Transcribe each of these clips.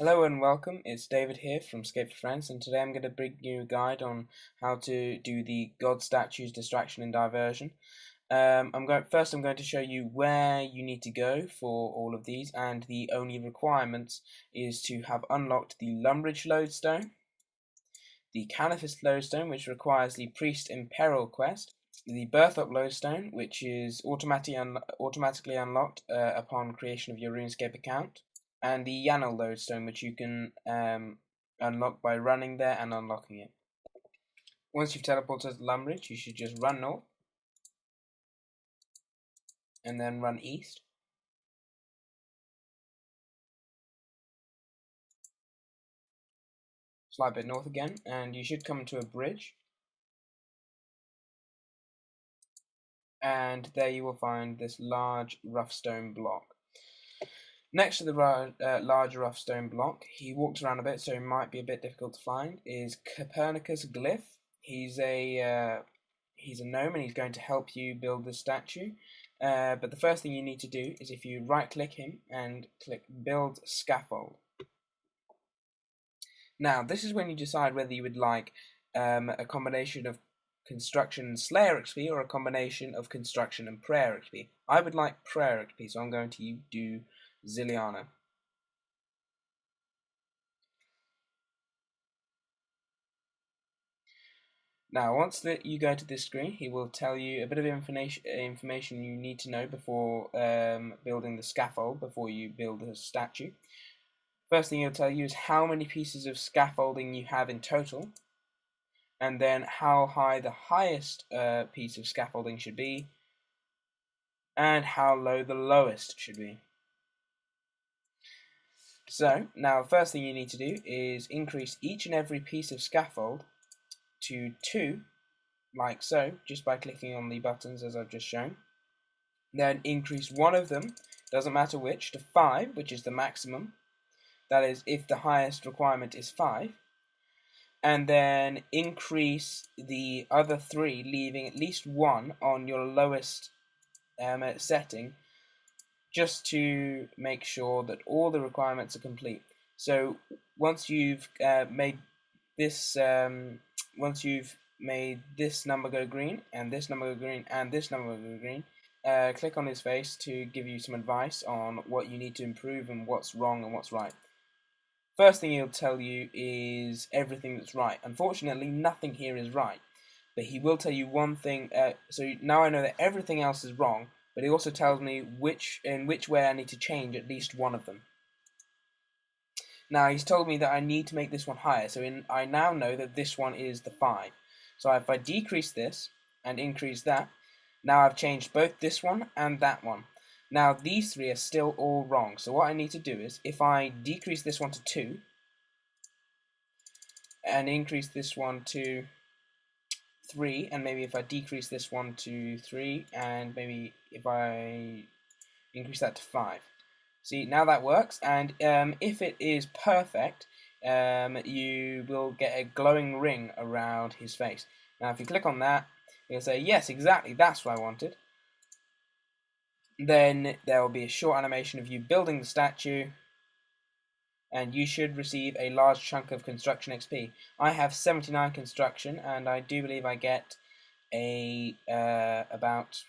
Hello and welcome, it's David here from Escape for Friends, and today I'm going to bring you a guide on how to do the God Statues Distraction and Diversion. I'm going to show you where you need to go for all of these, and the only requirements is to have unlocked the Lumbridge Lodestone, the Canaphist Lodestone, which requires the Priest in Peril quest, the Berthop Lodestone, which is automatically unlocked upon creation of your RuneScape account, and the Yanel Lodestone, which you can unlock by running there and unlocking it. Once you've teleported to Lumbridge, you should just run north and then run east. Slide a bit north again, and you should come to a bridge. And there you will find this large rough stone block. Next to the large rough stone block, he walks around a bit, so it might be a bit difficult to find, is Copernicus Glyph. He's a gnome, and he's going to help you build the statue. But the first thing you need to do is if you right-click him and click Build Scaffold. Now, this is when you decide whether you would like a combination of Construction and Slayer XP or a combination of Construction and Prayer XP. I would like Prayer XP, so I'm going to do Ziliana. Now, once you go to this screen, he will tell you a bit of information you need to know before building the scaffold, before you build the statue. First thing he'll tell you is how many pieces of scaffolding you have in total, and then how high the highest piece of scaffolding should be, and how low the lowest should be. So, now the first thing you need to do is increase each and every piece of scaffold to 2, like so, just by clicking on the buttons as I've just shown. Then increase one of them, doesn't matter which, to 5, which is the maximum. That is, if the highest requirement is 5. And then increase the other 3, leaving at least 1 on your lowest setting, just to make sure that all the requirements are complete. So once you've made this number go green, and this number go green, and this number go green, click on his face to give you some advice on what you need to improve and what's wrong and what's right. First thing he'll tell you is everything that's right. Unfortunately, nothing here is right, but he will tell you one thing. So now I know that everything else is wrong, but he also tells me in which way I need to change at least one of them. Now, he's told me that I need to make this one higher, so I now know that this one is the 5. So if I decrease this and increase that, now I've changed both this one and that one. Now, these 3 are still all wrong, so what I need to do is, if I decrease this one to 2, and increase this one to 3, and maybe if I decrease this one to 3, and maybe if I increase that to 5. See, now that works, and if it is perfect, you will get a glowing ring around his face. Now, if you click on that, you'll say, yes, exactly, that's what I wanted. Then there will be a short animation of you building the statue, and you should receive a large chunk of construction XP. I have 79 construction, and I do believe I get about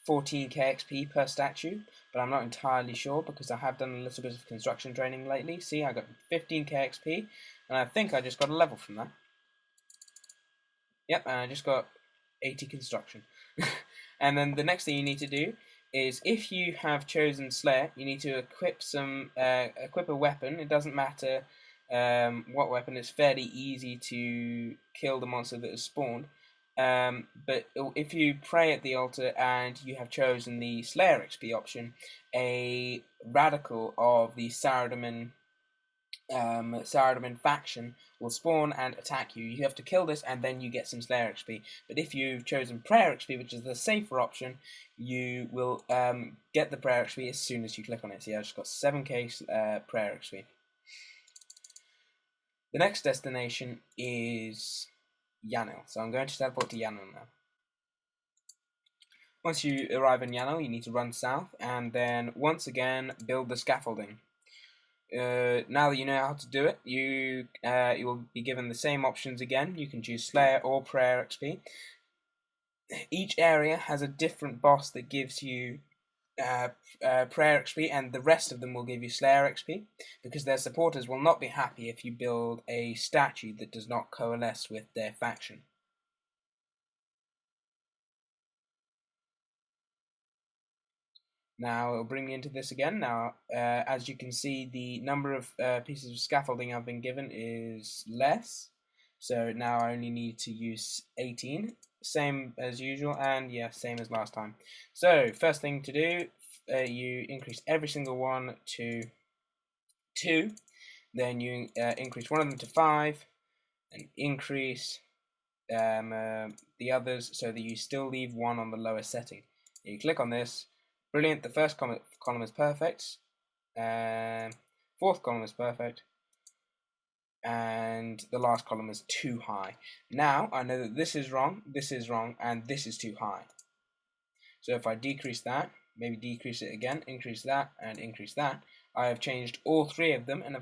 14k XP per statue, but I'm not entirely sure because I have done a little bit of construction training lately. See, I got 15k XP, and I think I just got a level from that. Yep, and I just got 80 construction. And then the next thing you need to do is, if you have chosen Slayer, you need to equip a weapon. It doesn't matter what weapon. It's fairly easy to kill the monster that is spawned. But if you pray at the altar and you have chosen the Slayer XP option, a radical of the Saradomin faction will spawn and attack you. You have to kill this and then you get some Slayer XP. But if you've chosen Prayer XP, which is the safer option, you will get the Prayer XP as soon as you click on it. So yeah, I just got 7k Prayer XP. The next destination is Yanel. So I'm going to teleport to Yanel now. Once you arrive in Yanel, you need to run south and then once again build the scaffolding. Now that you know how to do it, you will be given the same options again. You can choose Slayer or Prayer XP. Each area has a different boss that gives you Prayer XP, and the rest of them will give you Slayer XP, because their supporters will not be happy if you build a statue that does not coalesce with their faction. Now it'll bring me into this again. Now, as you can see, the number of pieces of scaffolding I've been given is less. So now I only need to use 18, same as usual, and yeah, same as last time. So first thing to do, you increase every single one to 2, then you increase one of them to 5, and increase the others so that you still leave one on the lowest setting. You click on this. Brilliant, the first column is perfect, fourth column is perfect, and the last column is too high. Now I know that this is wrong, and this is too high. So if I decrease that, maybe decrease it again, increase that, and increase that, I have changed all 3 of them, and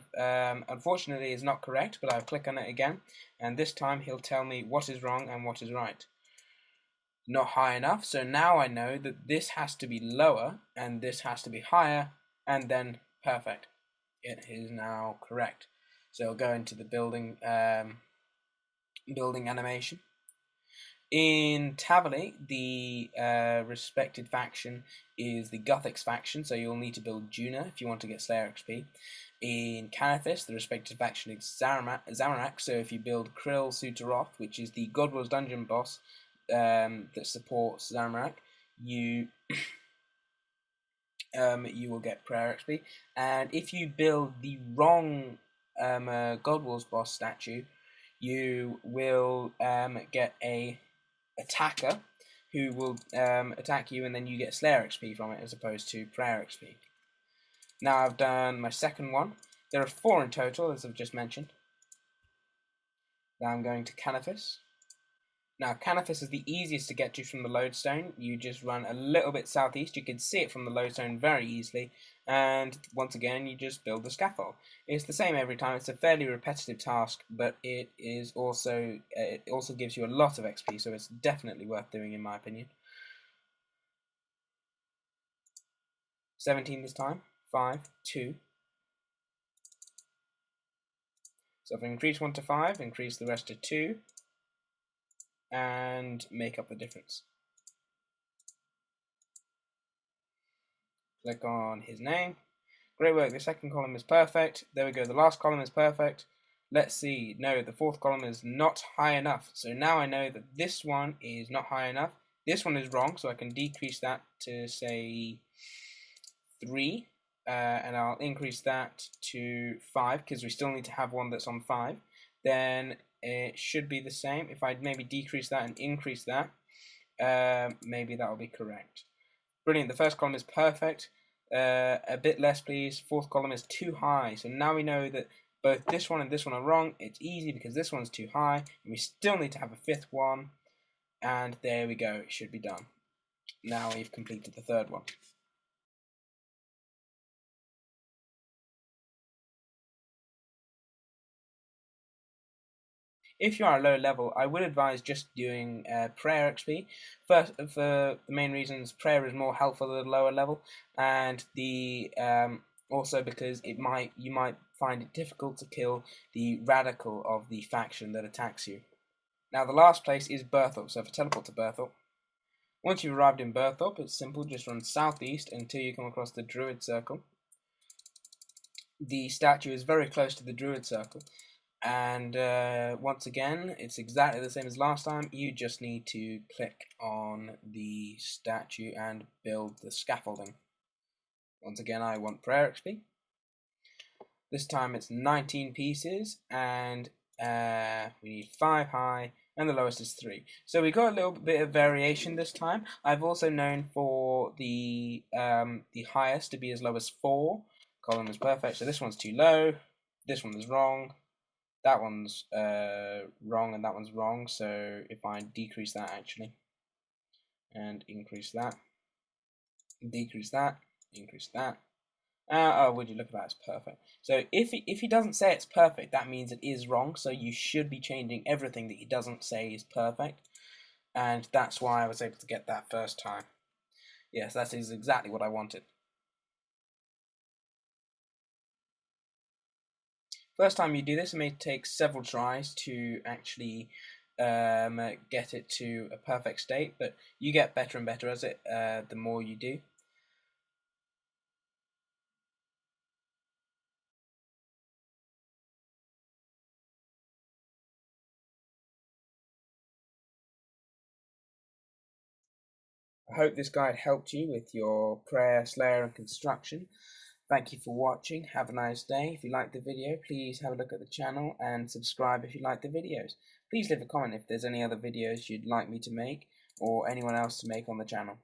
unfortunately it's not correct, but I'll click on it again, and this time he'll tell me what is wrong and what is right. Not high enough, so now I know that this has to be lower and this has to be higher, and then perfect. It is now correct. So I'll go into the building animation. In Tavali, the respected faction is the Guthix faction, so you'll need to build Juna if you want to get Slayer XP. In Canathis, the respected faction is Zamorak, so if you build Krill Suteroth, which is the God Wars dungeon boss, that supports Zamorak, you you will get Prayer XP. And if you build the wrong God Wars boss statue, you will get a attacker who will attack you, and then you get Slayer XP from it as opposed to Prayer XP. Now I've done my second one. There are 4 in total, as I've just mentioned. Now I'm going to Canathis. Now, Canathis is the easiest to get to from the lodestone. You just run a little bit southeast. You can see it from the lodestone very easily. And once again, you just build the scaffold. It's the same every time. It's a fairly repetitive task, but it also gives you a lot of XP, so it's definitely worth doing in my opinion. 17 this time. 5, 2. So if I increase 1 to 5, increase the rest to 2. And make up the difference. Click on his name. Great work, the second column is perfect. There we go, the last column is perfect. Let's see, no, the 4th column is not high enough. So now I know that this one is not high enough. This one is wrong, so I can decrease that to, say, 3. And I'll increase that to 5, because we still need to have one that's on 5. Then it should be the same. If I maybe decrease that and increase that, maybe that will be correct. Brilliant, the first column is perfect. A bit less, please. 4th column is too high. So now we know that both this one and this one are wrong. It's easy because this one's too high, and we still need to have a 5th one. And there we go, it should be done. Now we've completed the 3rd one. If you are a low level, I would advise just doing Prayer XP. First, for the main reasons, Prayer is more helpful at a lower level, and the also because you might find it difficult to kill the radical of the faction that attacks you. Now the last place is Berthorpe, so if I teleport to Berthorpe, once you've arrived in Berthorpe, it's simple, just run southeast until you come across the Druid Circle. The statue is very close to the Druid Circle, and once again, it's exactly the same as last time. You just need to click on the statue and build the scaffolding. Once again, I want Prayer XP. This time it's 19 pieces, and we need 5 high, and the lowest is 3. So we got a little bit of variation this time. I've also known for the highest to be as low as 4. Column is perfect, so this one's too low, this one is wrong, that one's wrong, and that one's wrong. So if I decrease that actually, and increase that, decrease that, increase that, Oh, would you look at that? It's perfect. So if he doesn't say it's perfect, that means it is wrong. So you should be changing everything that he doesn't say is perfect, and that's why I was able to get that first time. Yes, that is exactly what I wanted. First time you do this, it may take several tries to actually get it to a perfect state, but you get better and better as it the more you do. I hope this guide helped you with your prayer, slayer, and construction. Thank you for watching. Have a nice day. If you liked the video, please have a look at the channel and subscribe if you like the videos. Please leave a comment if there's any other videos you'd like me to make or anyone else to make on the channel.